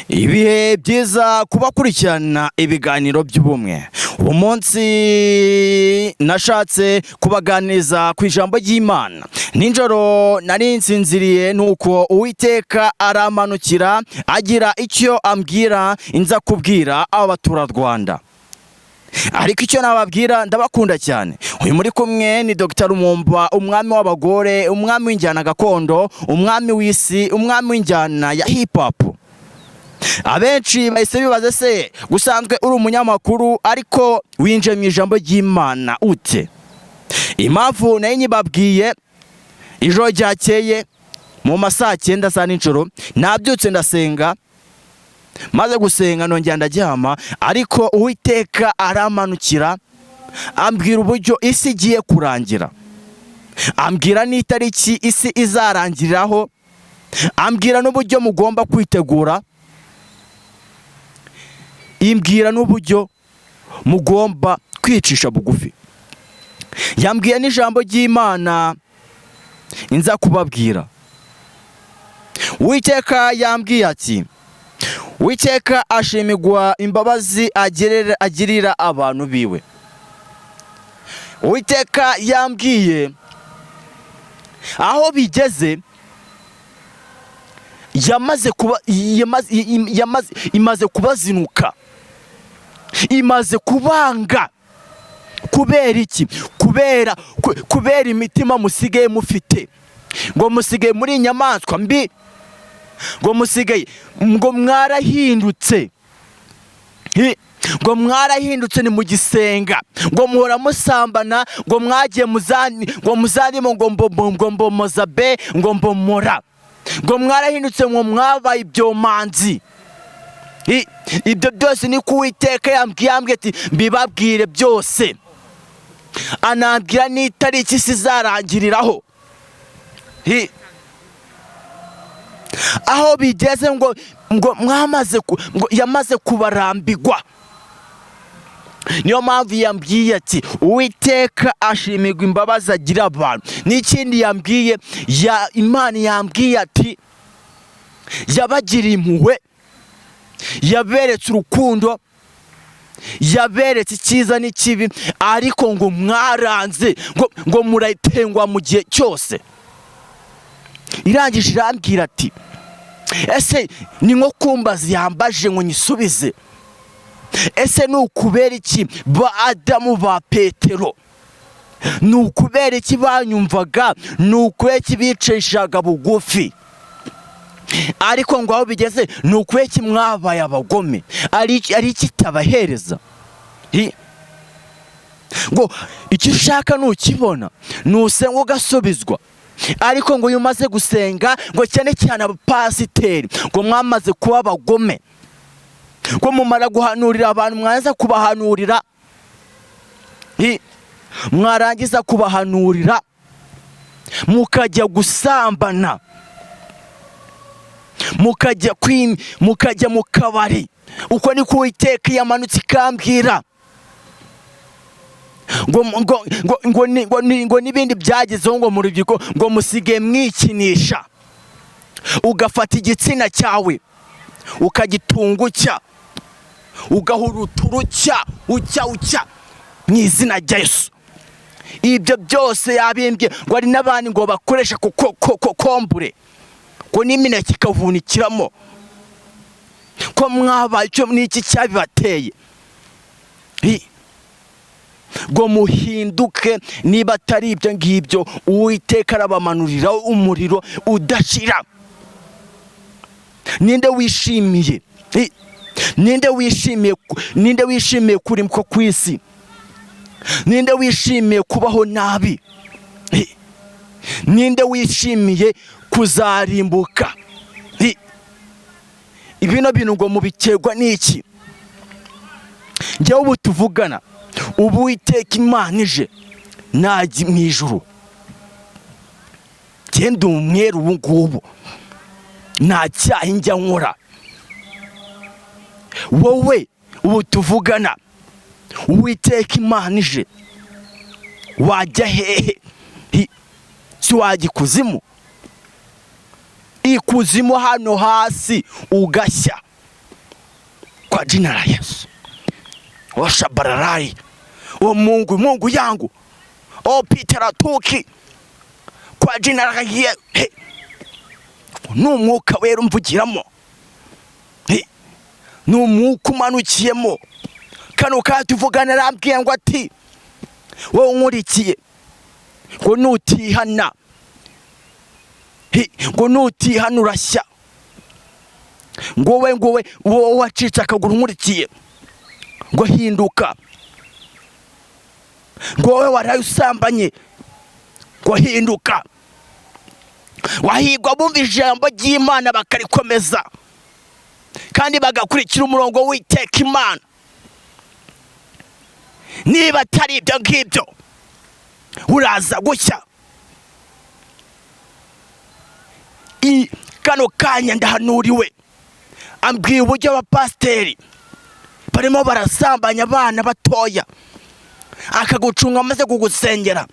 Ibihe byiza kubakurikirana ibiganiro by'ubumwe. Uwo munsi nashatse kubaganiza ku ijambo ry'Imana. Ninjoro nari nsinziriye nuko Uwiteka aramanukira agira icyo ambwira inza kubwira abaturarwanda. Ariko icyo nababwira ndabakunda cyane. Uyu muri kumwe ni Dr. Rumumba, umwami w'abagore, umwami w'injyana gakondo, umwami w'isi, umwami w'injyana ya hip hop. Abenshi bahise bibaza se gusanzwe uri umunyamakuru ariko winje mu ijambo ry'Imana ute? Impamvu nayo nyibabwiye ijoro ryakeye mu masaa 9 za nijoro nabyutse ndasenga, maze gusenga nongera ndaryama, ariko Uwiteka aramanukira ambwira uburyo isi igiye kurangira, ambwira n'itariki isi izarangiriraho, ambwira n'uburyo mugomba kwitegura, imbwira n'uburyo mugomba kwicisha bugufi. Yambwiye n'ijambo ry'Imana inza kubabwira. Uwiteka yambwiye ati, Uwiteka ashimirwa imbabazi agirira abantu biwe. Uwiteka yambwiye aho bigeze imaze kubazinuka, imaze kubanga. Kubera iki? Kubera imitima musigaye mufite, ngo musigaye muri inyamaswa mbi, ngo mwarahindutse, ngo mwarahindutse ni mu gisenga, ngo muhora musambana, ngo mwagiye muzanimo ngo mbomozabe, ngo mbomora, ngo mwarahindutse, ngo mwabaye ibyomanzi. Ibyo byose ni Uwiteka yambwiye ati mbibabwire byose. Anambwira n'itariki isi izarangiriraho. Aho bigeze ngo yamaze kubarambigwa. Niyo mpamvu yambwiye ati Uwiteka ashimirwa imbabazi agira abantu. N'ikindi yambwiye, Imana yambwiye ati yabagiriye impuhwe, yaberetse urukundo, yaberetse icyiza n'ikibi, ariko ngo mwaranze, ngo muratengwa mu gihe cyose. Irangije irambwira ati ese ni nko kumbaza yambaje ngo nyisubize, ese ni ukubera iki ba Adamu ba Petero, ni ukubera iki banyumvaga, ni ukubera iki bicishaga bugufi, ariko ngo aho bigeze ni ukubera iki mwabaye abagome, ari iki tabahereza? Ngo icyo ushaka nukibona nusenga ugasubizwa, ariko ngo iyo umaze gusenga, ngo cyane cyane abapasiteri, ngo mwamaze kuba abagome, ngo mumara guhanurira abantu, mwaza kubahanurira, mwarangiza kubahanurira mukajya gusambana, mukajya mu kabari. Uko ni Uwiteka yamanutse ikambwira ngo n'ibindi byagezeho, ngo mu rubyiruko ngo musige mwikinisha, ugafata igitsina cyawe ukagitunga utya, ugahurutura ucya mu izina rya Yesu. Ibyo byose yabimbye, ngo ari n'abandi ngo bakoresha kombure, ngo n'imineke ikavunikiramo, ko mwabaye icyo n'iki cyabibateye. Ngo muhinduke, niba atari ibyo ngibyo Uwiteka arabamanurira umuriro udashira. Ninde wishimiye? Ninde wishimiye kurimbuka ku isi? Ninde wishimiye kubaho nabi? Ninde wishimiye kuzarimbuka? Ibino bintu ngo mubikegwa n'iki? Njyewe ubu tuvugana, ubu Uwiteka Imana ije najya mu ijuru, genda umweru ubu ngubu, nta cyaha njya nkora. Wowe ubu tuvugana, Uwiteka Imana ije, wajya hehe? Si wajya ikuzimu? Ikuzimu hano hasi ugashya, kwa jina la Yesu. Oshabararai. O Mungu, Mungu yangu. O Peter Tuki. Kwa jina la Yesu. N'umwuka wera umvugiramo. N'umwuka umanukiyemo. Kano katuvugana arambwiye ngo ati wowe unkurikiye ngo nutihana, ngo nutihana urashya, ngo wowe wacitse akaguru unkurikiye ngo hinduka, ngo wowe waraye usambanye ngo hinduka. Wahigwa bumva ijambo ry'Imana bakarikomeza kandi bagakurikira umurongo w'Iteka Imana. Niba atari ibyo ngibyo uraza gushya. Kano kanya ndahanuriwe, ambwiye uburyo abapasiteri barimo barasambanya abana batoya, akagucunga amaze kugusengera,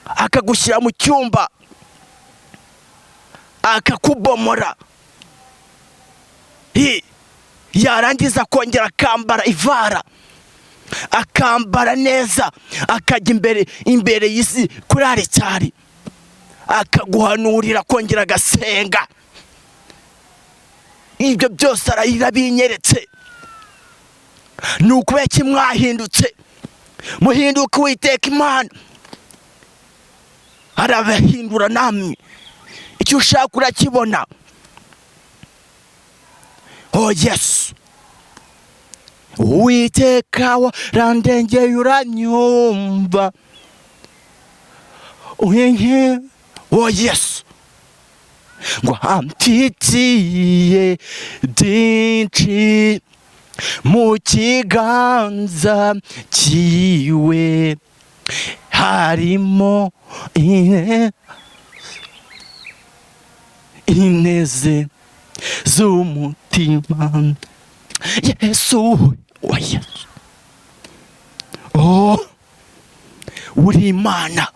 akagushyira mu cyumba, akakubomora, yarangiza akongera akambara ivara, akambara neza, akajya imbere y'isi kuri aritari, akaguhanurira kongera agasenga. Ibyo byose arabinyeretse. Ni ukubera iki mwahindutse? Muhinduke Uwiteka Imana arabahindura namwe. Icyo ushaka urakibona. Oh Yesu. Uwiteka warandengeye uranyumva. Uyenye. Oh Yesu. Ngo amfitiye byinshi mu kiganza cyiwe, harimo ineze z'umutima. Yesu, oh Yesu. Oh, uri Imana,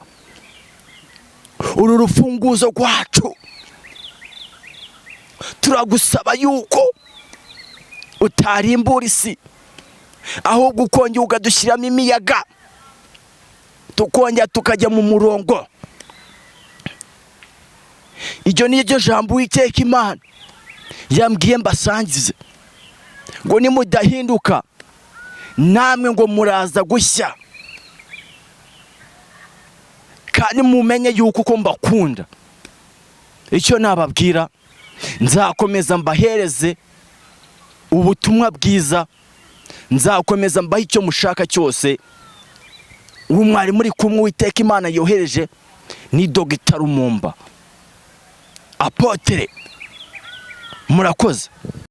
uru rufunguzo rwacu. Turagusaba yuko utarimbura isi, ahubwo ukongera ukadushyiramo imiyaga, tukongera tukajya mu murongo. Iryo ni ryo jambo Uwiteka Imana yambwiye mbasangize, ngo nimudahinduka namwe ngo muraza gushya. Kandi mumenye yuko uko mbakunda. Icyo nababwira, nzakomeza mbahereze ubutumwa bwiza, nzakomeza mbaha icyo mushaka cyose. Uwo mwari muri kumwe Uwiteka Imana yohereje ni Dr. Rumumba Apotre. Murakoze.